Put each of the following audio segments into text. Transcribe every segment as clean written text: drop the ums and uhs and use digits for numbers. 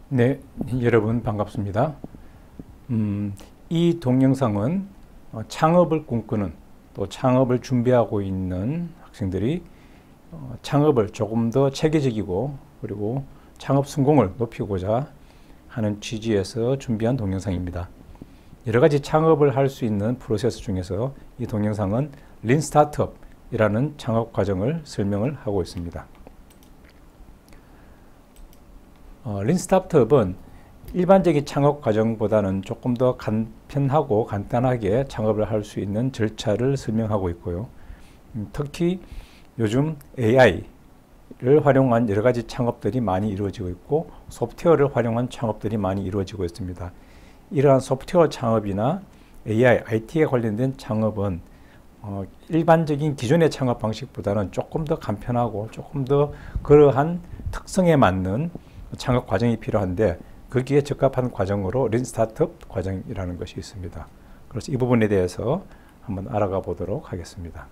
네, 여러분 반갑습니다. 이 동영상은 창업을 꿈꾸는 또 창업을 준비하고 있는 학생들이 창업을 조금 더 체계적이고 그리고 창업 성공을 높이고자 하는 취지에서 준비한 동영상입니다. 여러 가지 창업을 할 수 있는 프로세스 중에서 이 동영상은 린 스타트업이라는 창업 과정을 설명을 하고 있습니다. 린 스타트업은 일반적인 창업 과정보다는 조금 더 간편하고 간단하게 창업을 할 수 있는 절차를 설명하고 있고요. 특히 요즘 AI를 활용한 여러 가지 창업들이 많이 이루어지고 있고 소프트웨어를 활용한 창업들이 많이 이루어지고 있습니다. 이러한 소프트웨어 창업이나 AI, IT에 관련된 창업은 일반적인 기존의 창업 방식보다는 조금 더 간편하고 조금 더 그러한 특성에 맞는 창업 과정이 필요한데 거기에 적합한 과정으로 린 스타트업 과정이라는 것이 있습니다. 그래서 이 부분에 대해서 한번 알아가 보도록 하겠습니다.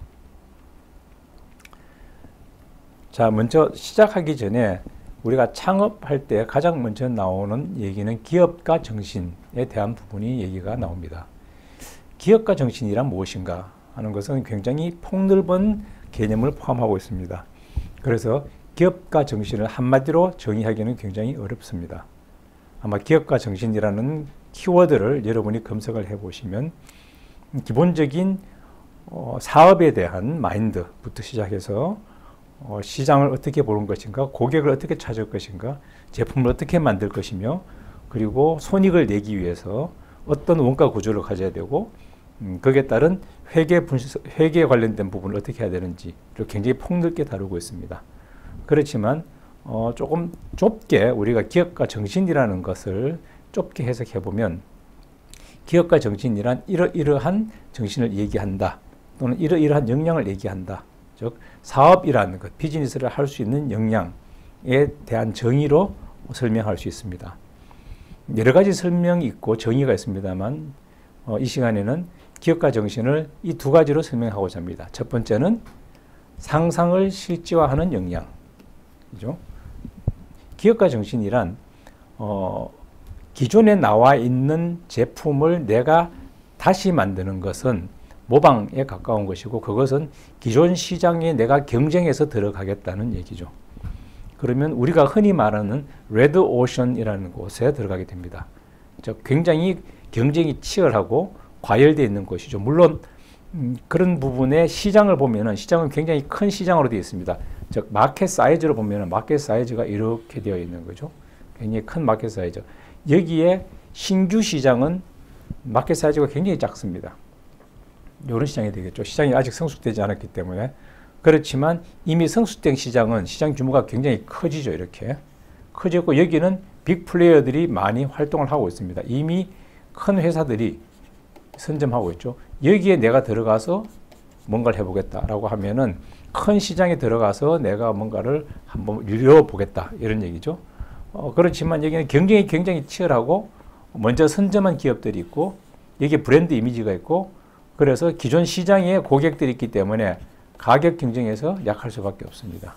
자, 먼저 시작하기 전에 우리가 창업할 때 가장 먼저 나오는 얘기는 기업가 정신에 대한 부분이 얘기가 나옵니다. 기업가 정신이란 무엇인가 하는 것은 굉장히 폭넓은 개념을 포함하고 있습니다. 그래서 기업가 정신을 한마디로 정의하기는 굉장히 어렵습니다. 아마 기업가 정신이라는 키워드를 여러분이 검색을 해보시면 기본적인 사업에 대한 마인드부터 시작해서 시장을 어떻게 보는 것인가, 고객을 어떻게 찾을 것인가, 제품을 어떻게 만들 것이며 그리고 손익을 내기 위해서 어떤 원가 구조를 가져야 되고 거기에 따른 회계에 관련된 부분을 어떻게 해야 되는지를 굉장히 폭넓게 다루고 있습니다. 그렇지만 조금 좁게 우리가 기업가 정신이라는 것을 좁게 해석해 보면 기업가 정신이란 이러이러한 정신을 얘기한다 또는 이러이러한 역량을 얘기한다. 즉 사업이라는 것, 비즈니스를 할 수 있는 역량에 대한 정의로 설명할 수 있습니다. 여러 가지 설명이 있고 정의가 있습니다만 이 시간에는 기업가 정신을 이 두 가지로 설명하고자 합니다. 첫 번째는 상상을 실제화하는 역량. 그죠? 기업가 정신이란 기존에 나와 있는 제품을 내가 다시 만드는 것은 모방에 가까운 것이고 그것은 기존 시장에 내가 경쟁해서 들어가겠다는 얘기죠. 그러면 우리가 흔히 말하는 레드 오션이라는 곳에 들어가게 됩니다. 즉 굉장히 경쟁이 치열하고 과열되어 있는 것이죠. 물론 그런 부분에 시장을 보면은 시장은 굉장히 큰 시장으로 되어 있습니다. 즉 마켓 사이즈로 보면은 마켓 사이즈가 이렇게 되어 있는 거죠. 굉장히 큰 마켓 사이즈. 여기에 신규 시장은 마켓 사이즈가 굉장히 작습니다. 이런 시장이 되겠죠. 시장이 아직 성숙되지 않았기 때문에. 그렇지만 이미 성숙된 시장은 시장 규모가 굉장히 커지죠. 이렇게 커지고 여기는 빅 플레이어들이 많이 활동을 하고 있습니다. 이미 큰 회사들이 선점하고 있죠. 여기에 내가 들어가서 뭔가를 해보겠다라고 하면은 큰 시장에 들어가서 내가 뭔가를 한번 이뤄보겠다 이런 얘기죠. 그렇지만 여기는 경쟁이 굉장히 치열하고 먼저 선점한 기업들이 있고 여기에 브랜드 이미지가 있고 그래서 기존 시장에 고객들이 있기 때문에 가격 경쟁에서 약할 수밖에 없습니다.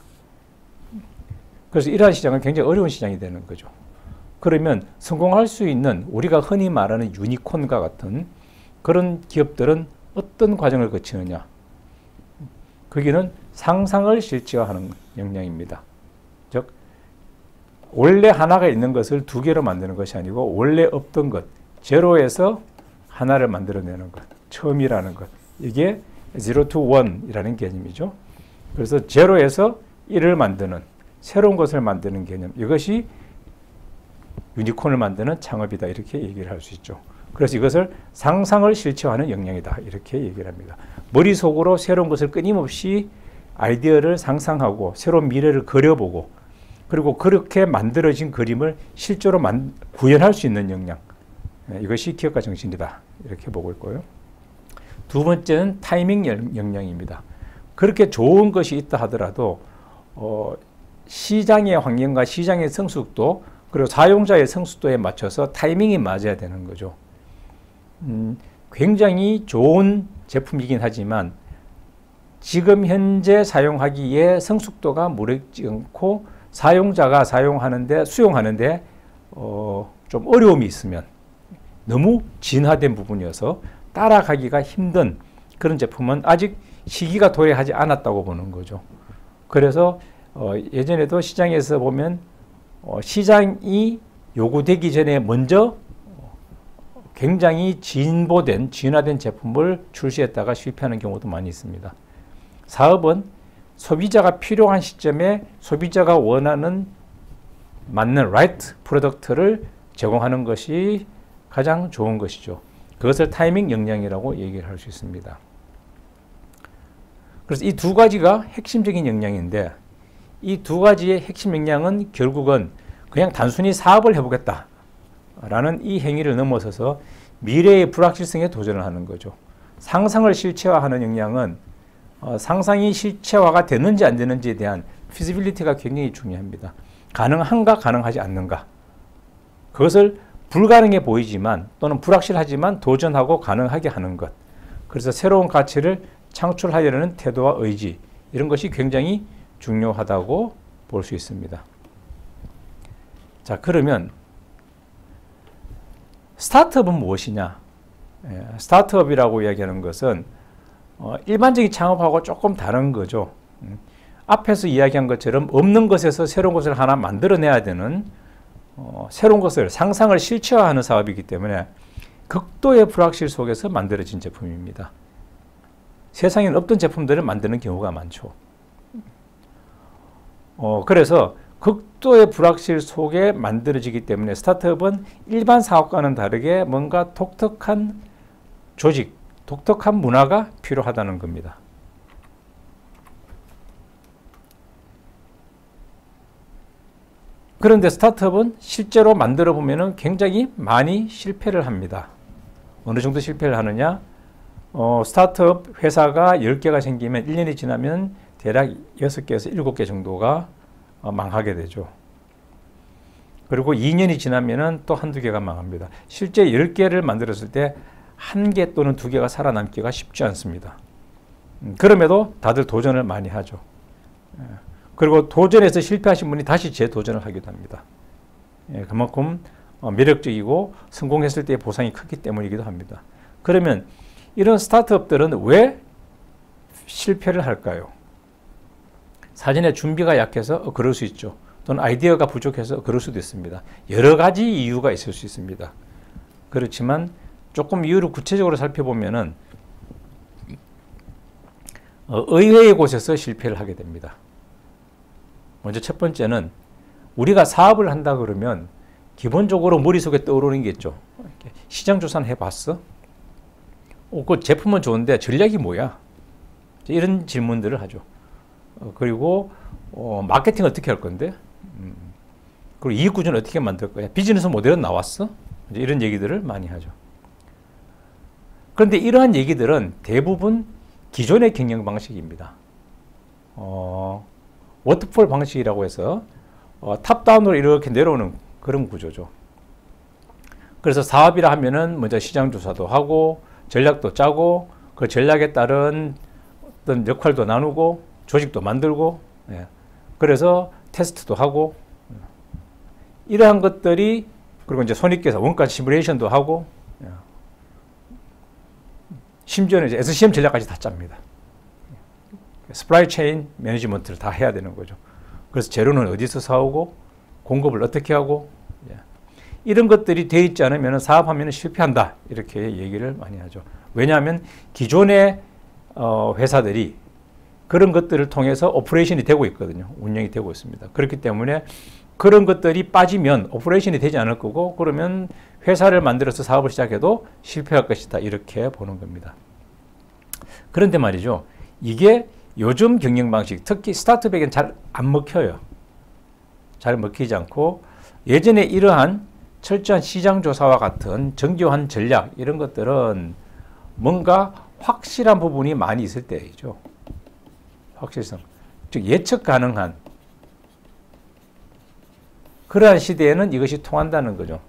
그래서 이러한 시장은 굉장히 어려운 시장이 되는 거죠. 그러면 성공할 수 있는 우리가 흔히 말하는 유니콘과 같은 그런 기업들은 어떤 과정을 거치느냐? 거기는 상상을 실제화하는 역량입니다. 즉 원래 하나가 있는 것을 두 개로 만드는 것이 아니고 원래 없던 것, 제로에서 하나를 만들어내는 것, 처음이라는 것. 이게 zero to one이라는 개념이죠. 그래서 제로에서 1을 만드는 새로운 것을 만드는 개념. 이것이 유니콘을 만드는 창업이다. 이렇게 얘기를 할 수 있죠. 그래서 이것을 상상을 실체화하는 역량이다. 이렇게 얘기를 합니다. 머릿속으로 새로운 것을 끊임없이 아이디어를 상상하고 새로운 미래를 그려보고 그리고 그렇게 만들어진 그림을 실제로 구현할 수 있는 역량. 이것이 기업가 정신이다. 이렇게 보고 있고요. 두 번째는 타이밍 역량입니다. 그렇게 좋은 것이 있다 하더라도 시장의 환경과 시장의 성숙도 그리고 사용자의 성숙도에 맞춰서 타이밍이 맞아야 되는 거죠. 굉장히 좋은 제품이긴 하지만 지금 현재 사용하기에 성숙도가 무르지 않고 사용자가 사용하는데 수용하는데 좀 어려움이 있으면 너무 진화된 부분이어서 따라가기가 힘든 그런 제품은 아직 시기가 도래하지 않았다고 보는 거죠. 그래서 예전에도 시장에서 보면 시장이 요구되기 전에 먼저 굉장히 진화된 제품을 출시했다가 실패하는 경우도 많이 있습니다. 사업은 소비자가 필요한 시점에 소비자가 원하는 맞는 right 프로덕트를 제공하는 것이 가장 좋은 것이죠. 그것을 타이밍 역량이라고 얘기를 할 수 있습니다. 그래서 이 두 가지가 핵심적인 역량인데 이 두 가지의 핵심 역량은 결국은 그냥 단순히 사업을 해보겠다라는 이 행위를 넘어서서 미래의 불확실성에 도전을 하는 거죠. 상상을 실체화하는 역량은 상상이 실체화가 되는지 안 되는지에 대한 피지빌리티가 굉장히 중요합니다. 가능한가 가능하지 않는가. 그것을 불가능해 보이지만 또는 불확실하지만 도전하고 가능하게 하는 것. 그래서 새로운 가치를 창출하려는 태도와 의지 이런 것이 굉장히 중요하다고 볼 수 있습니다. 자, 그러면 스타트업은 무엇이냐? 스타트업이라고 이야기하는 것은 일반적인 창업하고 조금 다른 거죠. 앞에서 이야기한 것처럼 없는 것에서 새로운 것을 하나 만들어내야 되는 새로운 것을 상상을 실체화하는 사업이기 때문에 극도의 불확실 속에서 만들어진 제품입니다. 세상에는 없던 제품들을 만드는 경우가 많죠. 그래서 극도의 불확실 속에 만들어지기 때문에 스타트업은 일반 사업과는 다르게 뭔가 독특한 조직, 독특한 문화가 필요하다는 겁니다. 그런데 스타트업은 실제로 만들어 보면 굉장히 많이 실패를 합니다. 어느 정도 실패를 하느냐? 스타트업 회사가 10개가 생기면 1년이 지나면 대략 6개에서 7개 정도가 망하게 되죠. 그리고 2년이 지나면 또 한두 개가 망합니다. 실제 10개를 만들었을 때 1개 또는 2개가 살아남기가 쉽지 않습니다. 그럼에도 다들 도전을 많이 하죠. 그리고 도전해서 실패하신 분이 다시 재도전을 하기도 합니다. 그만큼 매력적이고 성공했을 때의 보상이 크기 때문이기도 합니다. 그러면 이런 스타트업들은 왜 실패를 할까요? 사전에 준비가 약해서 그럴 수 있죠. 또는 아이디어가 부족해서 그럴 수도 있습니다. 여러 가지 이유가 있을 수 있습니다. 그렇지만 조금 이유를 구체적으로 살펴보면은 의외의 곳에서 실패를 하게 됩니다. 먼저 첫 번째는 우리가 사업을 한다 그러면 기본적으로 머릿속에 떠오르는 게 있죠. 시장 조사는 해봤어? 그 제품은 좋은데 전략이 뭐야? 이런 질문들을 하죠. 그리고 마케팅 어떻게 할 건데? 그리고 이익 구조는 어떻게 만들 거야? 비즈니스 모델은 나왔어? 이런 얘기들을 많이 하죠. 그런데 이러한 얘기들은 대부분 기존의 경영 방식입니다. 워터폴 방식이라고 해서 탑다운으로 이렇게 내려오는 그런 구조죠. 그래서 사업이라 하면은 먼저 시장 조사도 하고 전략도 짜고 그 전략에 따른 어떤 역할도 나누고 조직도 만들고 그래서 테스트도 하고 이러한 것들이 그리고 이제 손익계산 원가 시뮬레이션도 하고 심지어는 이제 SCM 전략까지 다 짭니다. 스프라이 체인 매니지먼트를 다 해야 되는 거죠. 그래서 재료는 어디서 사오고 공급을 어떻게 하고 이런 것들이 되어 있지 않으면 사업하면 실패한다 이렇게 얘기를 많이 하죠. 왜냐하면 기존의 회사들이 그런 것들을 통해서 오퍼레이션이 되고 있거든요. 운영이 되고 있습니다. 그렇기 때문에 그런 것들이 빠지면 오퍼레이션이 되지 않을 거고 그러면 회사를 만들어서 사업을 시작해도 실패할 것이다 이렇게 보는 겁니다. 그런데 말이죠. 이게 요즘 경영 방식, 특히 스타트업에게는 잘 안 먹혀요. 잘 먹히지 않고 예전에 이러한 철저한 시장 조사와 같은 정교한 전략 이런 것들은 뭔가 확실한 부분이 많이 있을 때이죠. 확실성, 즉 예측 가능한 그러한 시대에는 이것이 통한다는 거죠.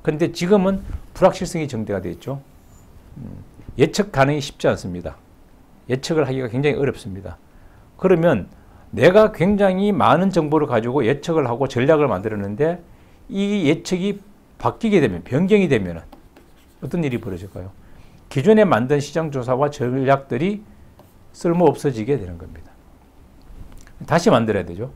그런데 지금은 불확실성이 정대가 되어 있죠. 예측 가능이 쉽지 않습니다. 예측을 하기가 굉장히 어렵습니다. 그러면 내가 굉장히 많은 정보를 가지고 예측을 하고 전략을 만들었는데 이 예측이 바뀌게 되면, 변경이 되면 어떤 일이 벌어질까요? 기존에 만든 시장조사와 전략들이 쓸모 없어지게 되는 겁니다. 다시 만들어야 되죠.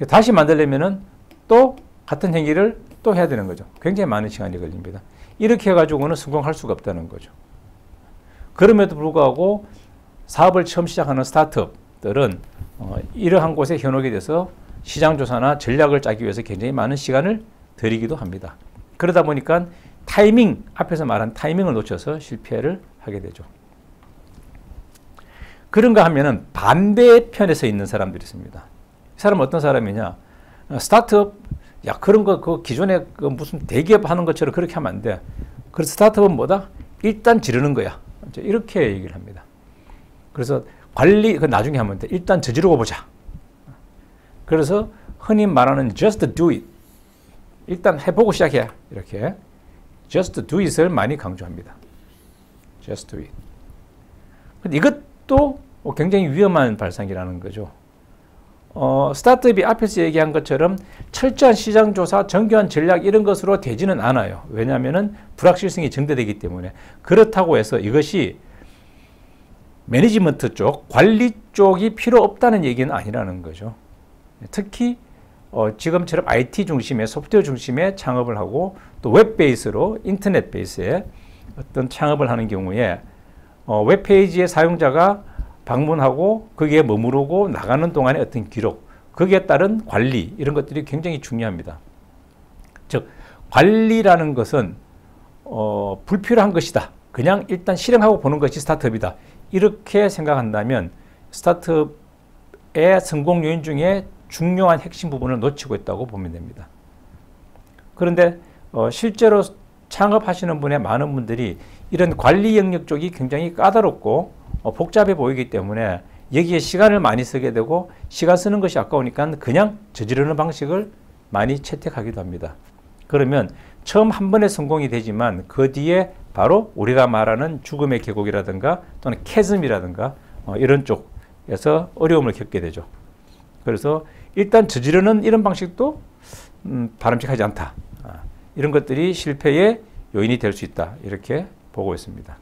다시 만들려면은 또 같은 행위를 또 해야 되는 거죠. 굉장히 많은 시간이 걸립니다. 이렇게 해가지고는 성공할 수가 없다는 거죠. 그럼에도 불구하고 사업을 처음 시작하는 스타트업들은 이러한 곳에 현혹이 돼서 시장조사나 전략을 짜기 위해서 굉장히 많은 시간을 들이기도 합니다. 그러다 보니까 타이밍, 앞에서 말한 타이밍을 놓쳐서 실패를 하게 되죠. 그런가 하면은 반대편에서 있는 사람들이 있습니다. 이 사람은 어떤 사람이냐? 스타트업, 야, 그런 거, 그 기존에 그 무슨 대기업 하는 것처럼 그렇게 하면 안 돼. 그래서 스타트업은 뭐다? 일단 지르는 거야. 이렇게 얘기를 합니다. 그래서 관리, 그 나중에 하면 돼. 일단 저지르고 보자. 그래서 흔히 말하는 just do it. 일단 해보고 시작해. 이렇게. just do it을 많이 강조합니다. just do it. 이것도 굉장히 위험한 발상이라는 거죠. 스타트업이 앞에서 얘기한 것처럼 철저한 시장조사, 정교한 전략 이런 것으로 되지는 않아요. 왜냐하면 불확실성이 증대되기 때문에. 그렇다고 해서 이것이 매니지먼트 쪽, 관리 쪽이 필요 없다는 얘기는 아니라는 거죠. 특히 지금처럼 IT 중심의, 소프트웨어 중심의 창업을 하고 또 웹 베이스로, 인터넷 베이스의 어떤 창업을 하는 경우에 웹페이지의 사용자가 방문하고 거기에 머무르고 나가는 동안의 어떤 기록, 거기에 따른 관리 이런 것들이 굉장히 중요합니다. 즉 관리라는 것은 불필요한 것이다. 그냥 일단 실행하고 보는 것이 스타트업이다. 이렇게 생각한다면 스타트업의 성공 요인 중에 중요한 핵심 부분을 놓치고 있다고 보면 됩니다. 그런데 실제로 창업하시는 분의 많은 분들이 이런 관리 영역 쪽이 굉장히 까다롭고 복잡해 보이기 때문에 여기에 시간을 많이 쓰게 되고 시간 쓰는 것이 아까우니까 그냥 저지르는 방식을 많이 채택하기도 합니다. 그러면 처음 한 번에 성공이 되지만 그 뒤에 바로 우리가 말하는 죽음의 계곡이라든가 또는 캐즘이라든가 이런 쪽에서 어려움을 겪게 되죠. 그래서 일단 저지르는 이런 방식도 바람직하지 않다. 이런 것들이 실패의 요인이 될 수 있다. 이렇게 보고 있습니다.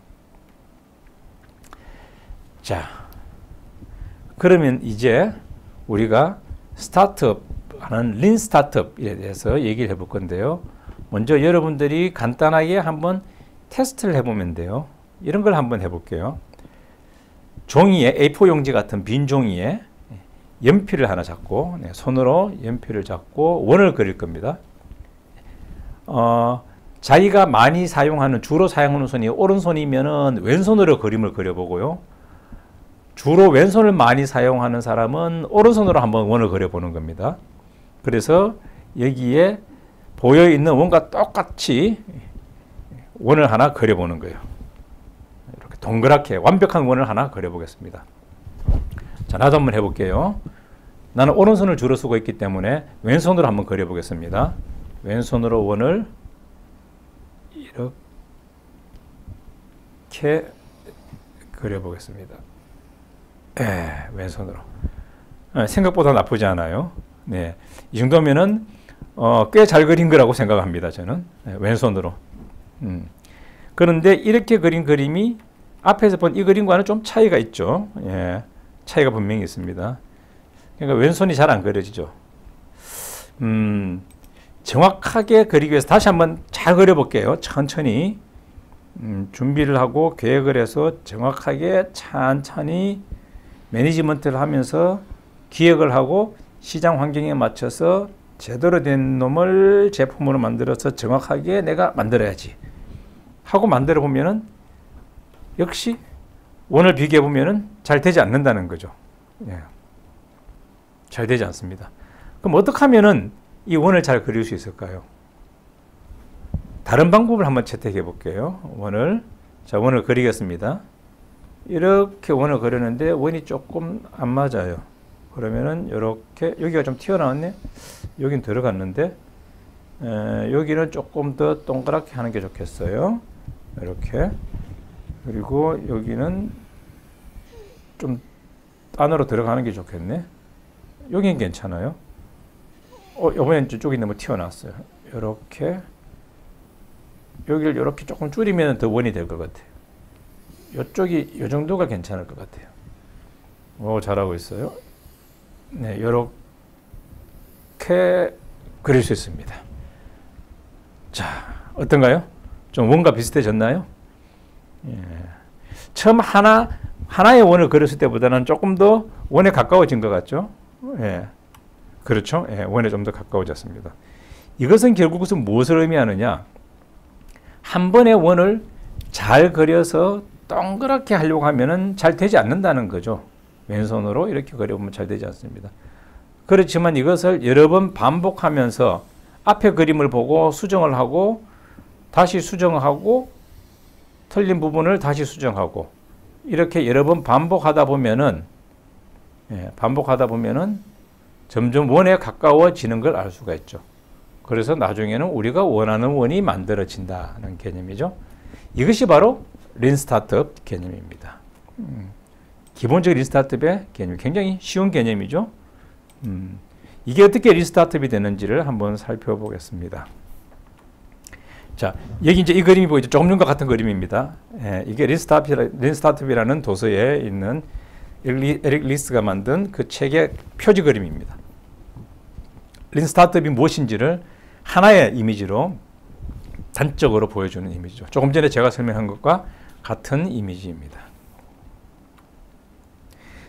자, 그러면 이제 우리가 스타트업 하는 린 스타트업에 대해서 얘기를 해볼 건데요. 먼저 여러분들이 간단하게 한번 테스트를 해보면 돼요. 이런 걸 한번 해볼게요. 종이에 A4 용지 같은 빈 종이에 연필을 하나 잡고 손으로 연필을 잡고 원을 그릴 겁니다. 자기가 많이 사용하는, 주로 사용하는 손이 오른손이면은 왼손으로 그림을 그려보고요. 주로 왼손을 많이 사용하는 사람은 오른손으로 한번 원을 그려보는 겁니다. 그래서 여기에 보여있는 원과 똑같이 원을 하나 그려보는 거예요. 이렇게 동그랗게 완벽한 원을 하나 그려보겠습니다. 자, 나도 한번 해볼게요. 나는 오른손을 주로 쓰고 있기 때문에 왼손으로 한번 그려보겠습니다. 왼손으로 원을 이렇게 그려보겠습니다. 왼손으로. 생각보다 나쁘지 않아요. 네, 이 정도면은 꽤 잘 그린 거라고 생각합니다. 저는 왼손으로. 그런데 이렇게 그린 그림이 앞에서 본 이 그림과는 좀 차이가 있죠. 예, 차이가 분명히 있습니다. 그러니까 왼손이 잘 안 그려지죠. 정확하게 그리기 위해서 다시 한번 잘 그려볼게요. 천천히 준비를 하고 계획을 해서 정확하게 천천히 매니지먼트를 하면서 기획을 하고 시장 환경에 맞춰서 제대로 된 놈을 제품으로 만들어서 정확하게 내가 만들어야지 하고 만들어 보면은 역시 원을 비교해 보면은 잘 되지 않는다는 거죠. 예. 잘 되지 않습니다. 그럼 어떻게 하면은 이 원을 잘 그릴 수 있을까요? 다른 방법을 한번 채택해 볼게요. 원을 그리겠습니다. 이렇게 원을 그렸는데 원이 조금 안 맞아요. 그러면은 이렇게 여기가 좀 튀어나왔네. 여긴 들어갔는데 여기는 조금 더 동그랗게 하는 게 좋겠어요. 이렇게. 그리고 여기는 좀 안으로 들어가는 게 좋겠네. 여긴 괜찮아요. 이번엔 쪽이 너무 튀어나왔어요. 이렇게 여기를 이렇게 조금 줄이면 더 원이 될 것 같아요. 이쪽이 이 정도가 괜찮을 것 같아요. 오, 잘하고 있어요. 네, 이렇게 그릴 수 있습니다. 자, 어떤가요? 좀 원과 비슷해졌나요? 예. 처음 하나의 원을 그렸을 때보다는 조금 더 원에 가까워진 것 같죠? 예. 그렇죠? 예, 원에 좀 더 가까워졌습니다. 이것은 결국은 무엇을 의미하느냐? 한 번의 원을 잘 그려서 동그랗게 하려고 하면은 잘 되지 않는다는 거죠. 왼손으로 이렇게 그려보면 잘 되지 않습니다. 그렇지만 이것을 여러 번 반복하면서 앞에 그림을 보고 수정을 하고 다시 수정하고 틀린 부분을 다시 수정하고 이렇게 여러 번 반복하다 보면은 점점 원에 가까워지는 걸 알 수가 있죠. 그래서 나중에는 우리가 원하는 원이 만들어진다는 개념이죠. 이것이 바로 린 스타트업 개념입니다. 기본적인 린 스타트업의 개념, 굉장히 쉬운 개념이죠. 이게 어떻게 린 스타트업이 되는지를 한번 살펴보겠습니다. 자, 여기 이제 이 그림이 보이죠. 조금 전과 같은 그림입니다. 이게 린 스타트업이라는 도서에 있는 에릭 리스가 만든 그 책의 표지 그림입니다. 린 스타트업이 무엇인지를 하나의 이미지로 단적으로 보여주는 이미지죠. 조금 전에 제가 설명한 것과 같은 이미지입니다.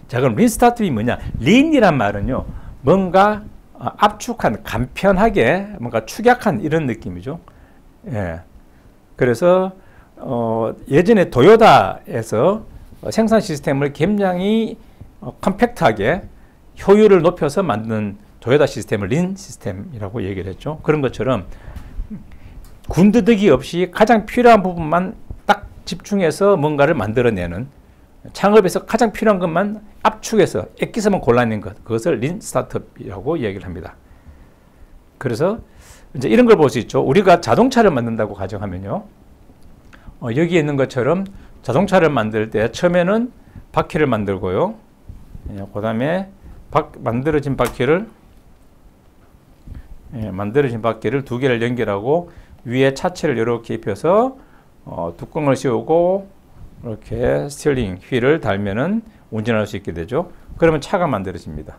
자, 그럼 린 스타트업이 뭐냐? 린이란 말은요, 뭔가 압축한, 간편하게 뭔가 축약한 이런 느낌이죠. 예. 그래서 예전에 도요타에서 생산 시스템을 굉장히 컴팩트하게 효율을 높여서 만든 도요타 시스템을 린 시스템이라고 얘기를 했죠. 그런 것처럼 군더더기 없이 가장 필요한 부분만 딱 집중해서 뭔가를 만들어내는, 창업에서 가장 필요한 것만 압축해서 액기스만 골라낸 것, 그것을 린 스타트업이라고 얘기를 합니다. 그래서 이제 이런 걸 볼 수 있죠. 우리가 자동차를 만든다고 가정하면요, 여기 있는 것처럼 자동차를 만들 때 처음에는 바퀴를 만들고요, 그 다음에 만들어진 바퀴를 두 개를 연결하고 위에 차체를 이렇게 입혀서 뚜껑을 씌우고 이렇게 스티어링 휠을 달면은 운전할 수 있게 되죠. 그러면 차가 만들어집니다.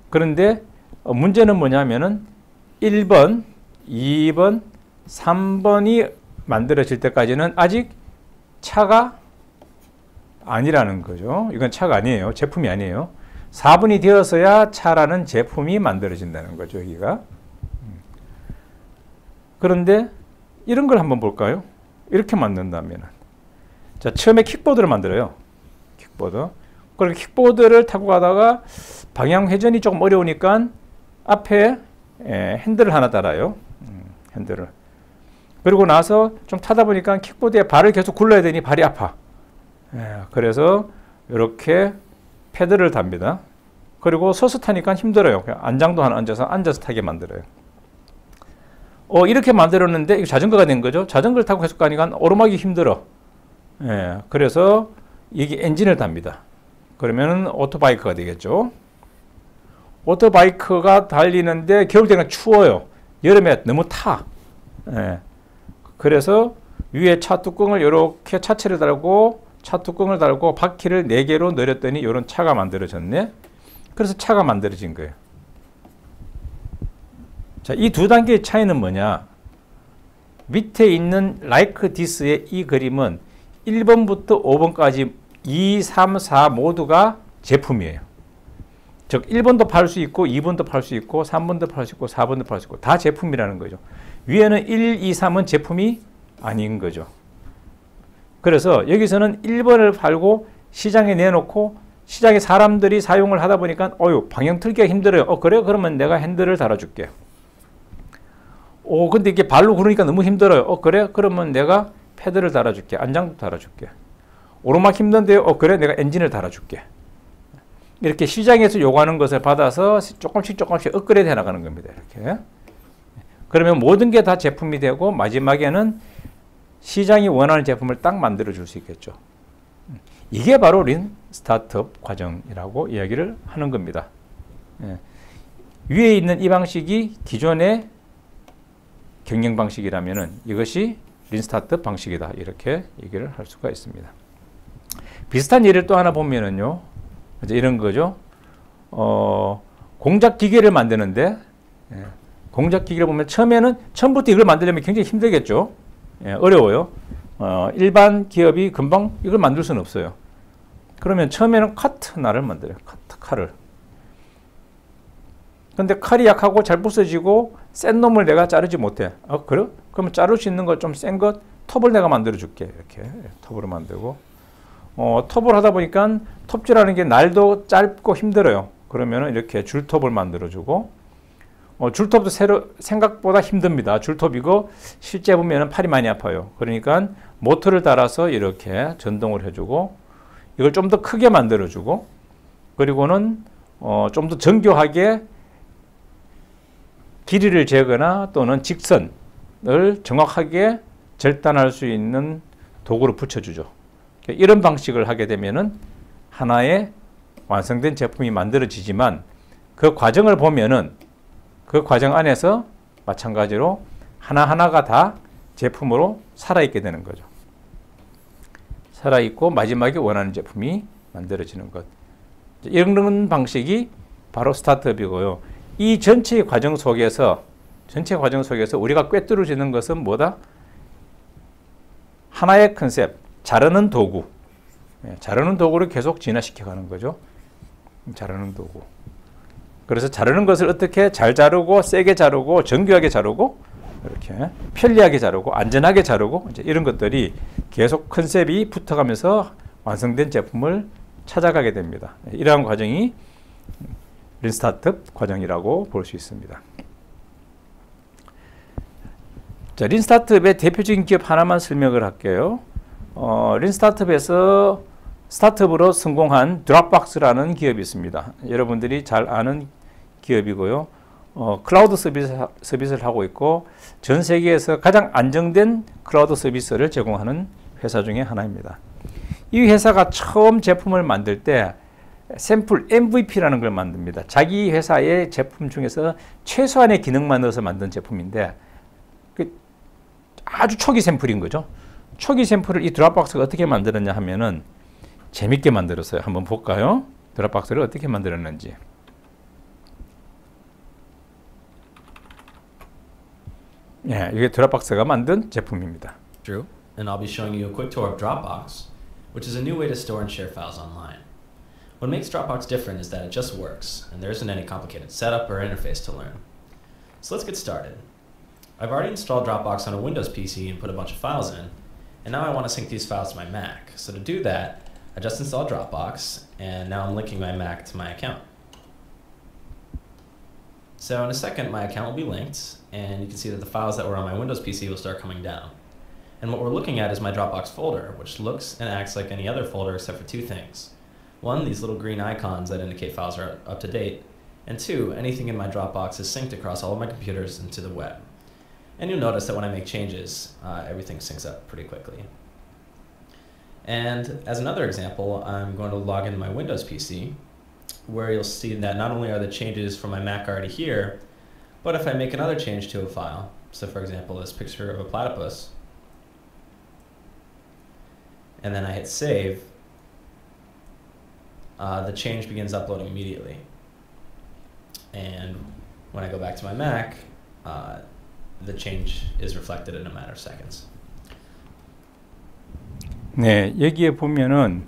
그런데 문제는 뭐냐면은 1번, 2번, 3번이 만들어질 때까지는 아직 차가 아니라는 거죠. 이건 차가 아니에요. 제품이 아니에요. 4번이 되어서야 차라는 제품이 만들어진다는 거죠, 여기가. 그런데 이런 걸 한번 볼까요? 이렇게 만든다면, 자, 처음에 킥보드를 만들어요. 킥보드. 그리고 킥보드를 타고 가다가 방향 회전이 조금 어려우니까 앞에 핸들을 하나 달아요. 핸들을. 그리고 나서 좀 타다 보니까 킥보드에 발을 계속 굴러야 되니 발이 아파. 그래서 이렇게 패드를 답니다. 그리고 서서 타니까 힘들어요. 안장도 하나 앉아서 타게 만들어요. 이렇게 만들었는데 이거 자전거가 된 거죠. 자전거를 타고 계속 가니까 오르막이 힘들어. 그래서 이게 엔진을 답니다. 그러면 오토바이크가 되겠죠. 오토바이크가 달리는데 겨울 되면 추워요. 여름에 너무 타. 그래서 위에 차 뚜껑을 이렇게 차체를 달고 차 뚜껑을 달고 바퀴를 4개로 늘렸더니 이런 차가 만들어졌네. 그래서 차가 만들어진 거예요. 자, 이 두 단계의 차이는 뭐냐? 밑에 있는 like this의 이 그림은 1번부터 5번까지 2, 3, 4 모두가 제품이에요. 즉 1번도 팔 수 있고 2번도 팔 수 있고 3번도 팔 수 있고 4번도 팔 수 있고 다 제품이라는 거죠. 위에는 1, 2, 3은 제품이 아닌 거죠. 그래서 여기서는 1번을 팔고 시장에 내놓고 시장에 사람들이 사용을 하다 보니까 방향 틀기가 힘들어요. 그래? 그러면 내가 핸들을 달아줄게. 근데 이게 발로 구르니까 너무 힘들어요. 그래? 그러면 내가 패드를 달아줄게. 안장도 달아줄게. 오르막 힘든데요. 그래? 내가 엔진을 달아줄게. 이렇게 시장에서 요구하는 것을 받아서 조금씩 업그레이드 해 나가는 겁니다. 이렇게. 그러면 모든 게 다 제품이 되고 마지막에는 시장이 원하는 제품을 딱 만들어 줄 수 있겠죠. 이게 바로 린 스타트업 과정이라고 이야기를 하는 겁니다. 위에 있는 이 방식이 기존의 경영 방식이라면은 이것이 린스타트 방식이다. 이렇게 얘기를 할 수가 있습니다. 비슷한 예를 또 하나 보면은요. 이제 이런 거죠. 공작 기계를 만드는데 공작 기계를 보면 처음부터 이걸 만들려면 굉장히 힘들겠죠. 어려워요. 일반 기업이 금방 이걸 만들 수는 없어요. 그러면 처음에는 칼을 만들어요. 칼을. 근데 칼이 약하고 잘 부서지고 센 놈을 내가 자르지 못해. 그래? 그러면 자를 수 있는 거 좀 센 것 톱을 내가 만들어 줄게. 이렇게 톱으로 만들고 톱을 하다 보니까 톱질하는 게 날도 짧고 힘들어요. 그러면 이렇게 줄톱을 만들어 주고 줄톱도 생각보다 힘듭니다. 줄톱 이거 실제 보면 팔이 많이 아파요. 그러니까 모터를 달아서 이렇게 전동을 해주고 이걸 좀 더 크게 만들어 주고 그리고는 좀 더 정교하게 길이를 재거나 또는 직선을 정확하게 절단할 수 있는 도구를 붙여주죠. 이런 방식을 하게 되면은 하나의 완성된 제품이 만들어지지만 그 과정을 보면은 그 과정 안에서 마찬가지로 하나하나가 다 제품으로 살아있게 되는 거죠. 살아있고 마지막에 원하는 제품이 만들어지는 것. 이런 방식이 바로 스타트업이고요. 이 전체 과정 속에서 우리가 꿰뚫어지는 것은 뭐다? 하나의 컨셉, 자르는 도구. 자르는 도구를 계속 진화시켜가는 거죠. 자르는 도구. 그래서 자르는 것을 어떻게 잘 자르고 세게 자르고 정교하게 자르고 이렇게 편리하게 자르고 안전하게 자르고 이제 이런 것들이 계속 컨셉이 붙어가면서 완성된 제품을 찾아가게 됩니다. 이러한 과정이 린스타트업 과정이라고 볼 수 있습니다. 자, 린스타트업의 대표적인 기업 하나만 설명을 할게요. 린스타트업에서 스타트업으로 성공한 드롭박스라는 기업이 있습니다. 여러분들이 잘 아는 기업이고요. 클라우드 서비스를 하고 있고 전 세계에서 가장 안정된 클라우드 서비스를 제공하는 회사 중에 하나입니다. 이 회사가 처음 제품을 만들 때 샘플 MVP라는 걸 만듭니다. 자기 회사의 제품 중에서 최소한의 기능만 넣어서 만든 제품인데 아주 초기 샘플인 거죠. 초기 샘플을 이 드롭박스가 어떻게 만들었냐 하면은 재밌게 만들었어요. 한번 볼까요? 드롭박스를 어떻게 만들었는지. 예, 이게 드롭박스가 만든 제품입니다. Drew, and I'll be showing you a quick tour of Dropbox, which is a new way to store and share files online. What makes Dropbox different is that it just works, and there isn't any complicated setup or interface to learn. So let's get started. I've already installed Dropbox on a Windows PC and put a bunch of files in, and now I want to sync these files to my Mac. So to do that, I just installed Dropbox, and now I'm linking my Mac to my account. So in a second, my account will be linked, and you can see that the files that were on my Windows PC will start coming down. And what we're looking at is my Dropbox folder, which looks and acts like any other folder except for two things. One, these little green icons that indicate files are up to date, and two, anything in my Dropbox is synced across all of my computers and to the web. And you'll notice that when I make changes, everything syncs up pretty quickly. And as another example, I'm going to log into my Windows PC, where you'll see that not only are the changes from my Mac already here, but if I make another change to a file, so for example this picture of a platypus, and then I hit save, the change begins uploading immediately. And when I go back to my Mac, the change is reflected in a matter of seconds. 네, 여기에 보면은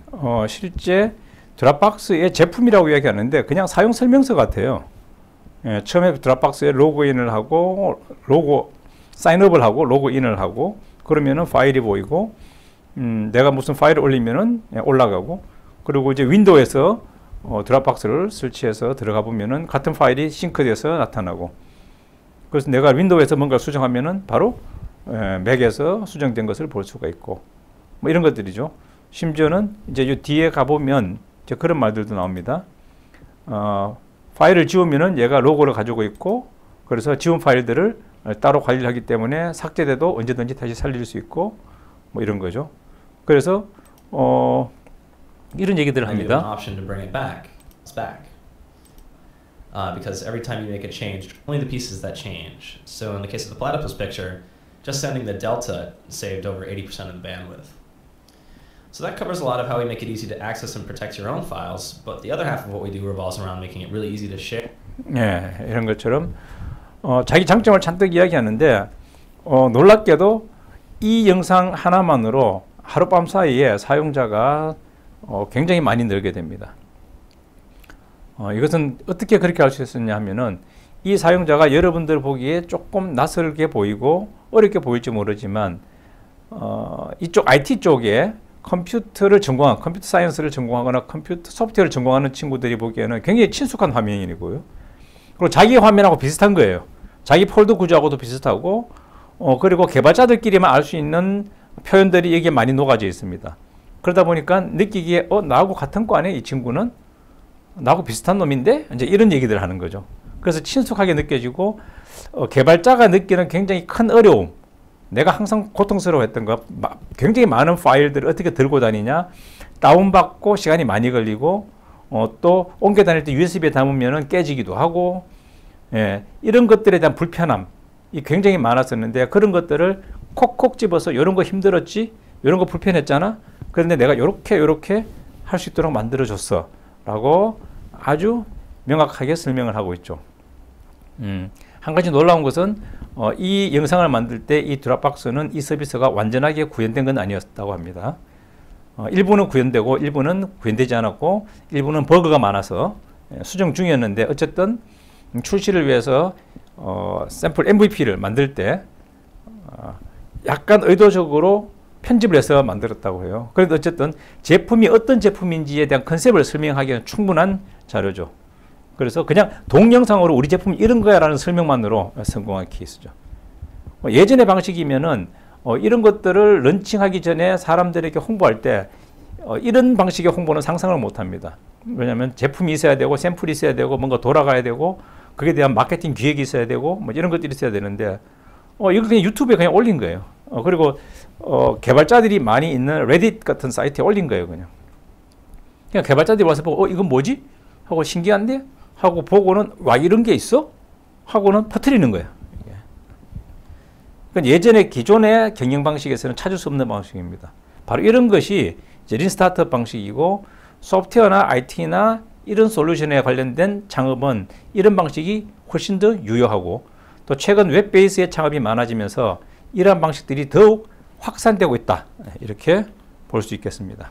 실제 드롭박스의 제품이라고 이야기하는데 그냥 사용 설명서 같아요. 예, 처음에 드롭박스에 로그인을 하고 사인업을 하고 로그인을 하고 그러면은 파일이 보이고 내가 무슨 파일을 올리면은 올라가고 그리고 이제 윈도우에서 드롭박스를 설치해서 들어가 보면은 같은 파일이 싱크돼서 나타나고 그래서 내가 윈도우에서 뭔가 수정하면은 바로 맥에서 수정된 것을 볼 수가 있고 뭐 이런 것들이죠. 심지어는 이제 이 뒤에 가보면 이제 그런 말들도 나옵니다. 파일을 지우면은 얘가 로고를 가지고 있고 그래서 지운 파일들을 따로 관리를 하기 때문에 삭제돼도 언제든지 다시 살릴 수 있고 뭐 이런 거죠. 그래서 이런 얘기들을 합니다. because every time you make a change, only the pieces that change. So in the case of the platypus picture, just sending the delta saved over 80% of the bandwidth. So that covers a lot of how we make it easy to access and protect your own files, but the other half of what we do revolves around making it really easy to share. 네, 이런 것처럼 자기 장점을 잔뜩 이야기하는데 놀랍게도 이 영상 하나만으로 하룻밤 사이에 사용자가 굉장히 많이 늘게 됩니다. 이것은 어떻게 그렇게 할 수 있었냐 하면은 이 사용자가 여러분들 보기에 조금 낯설게 보이고 어렵게 보일지 모르지만 이쪽 IT 쪽에 컴퓨터 사이언스를 전공하거나 컴퓨터 소프트웨어를 전공하는 친구들이 보기에는 굉장히 친숙한 화면이고요. 그리고 자기 화면하고 비슷한 거예요. 자기 폴더 구조하고도 비슷하고 그리고 개발자들끼리만 알 수 있는 표현들이 여기에 많이 녹아져 있습니다. 그러다 보니까 느끼기에 나하고 같은 과 아니야? 이 친구는 나하고 비슷한 놈인데? 이제 이런 얘기들을 하는 거죠. 그래서 친숙하게 느껴지고 개발자가 느끼는 굉장히 큰 어려움, 내가 항상 고통스러워했던 거, 굉장히 많은 파일들을 어떻게 들고 다니냐, 다운받고 시간이 많이 걸리고 또 옮겨 다닐 때 USB에 담으면 깨지기도 하고, 이런 것들에 대한 불편함이 굉장히 많았었는데, 그런 것들을 콕콕 집어서 이런 거 힘들었지, 이런 거 불편했잖아, 그런데 내가 요렇게 할 수 있도록 만들어줬어 라고 아주 명확하게 설명을 하고 있죠. 한 가지 놀라운 것은 이 영상을 만들 때 이 드롭박스는 이 서비스가 완전하게 구현된 건 아니었다고 합니다. 일부는 구현되고 일부는 구현되지 않았고 일부는 버그가 많아서 수정 중이었는데, 어쨌든 출시를 위해서 샘플 MVP를 만들 때 약간 의도적으로 편집을 해서 만들었다고 해요. 그래도 어쨌든 제품이 어떤 제품인지에 대한 컨셉을 설명하기에는 충분한 자료죠. 그래서 그냥 동영상으로 우리 제품이 이런 거야 라는 설명만으로 성공한 케이스죠. 예전의 방식이면은 이런 것들을 런칭하기 전에 사람들에게 홍보할 때 이런 방식의 홍보는 상상을 못 합니다. 왜냐하면 제품이 있어야 되고 샘플이 있어야 되고 뭔가 돌아가야 되고 그에 대한 마케팅 기획이 있어야 되고 뭐 이런 것들이 있어야 되는데 이거 그냥 유튜브에 그냥 올린 거예요. 그리고 개발자들이 많이 있는 레딧 같은 사이트에 올린 거예요. 그냥 개발자들이 와서 보고 이건 뭐지? 하고 신기한데? 하고 보고는 와 이런 게 있어? 하고는 퍼뜨리는 거예요. 그러니까 예전에 기존의 경영 방식에서는 찾을 수 없는 방식입니다. 바로 이런 것이 이제 린 스타트업 방식이고, 소프트웨어나 IT나 이런 솔루션에 관련된 창업은 이런 방식이 훨씬 더 유효하고, 또 최근 웹 베이스의 창업이 많아지면서 이러한 방식들이 더욱 확산되고 있다, 이렇게 볼 수 있겠습니다.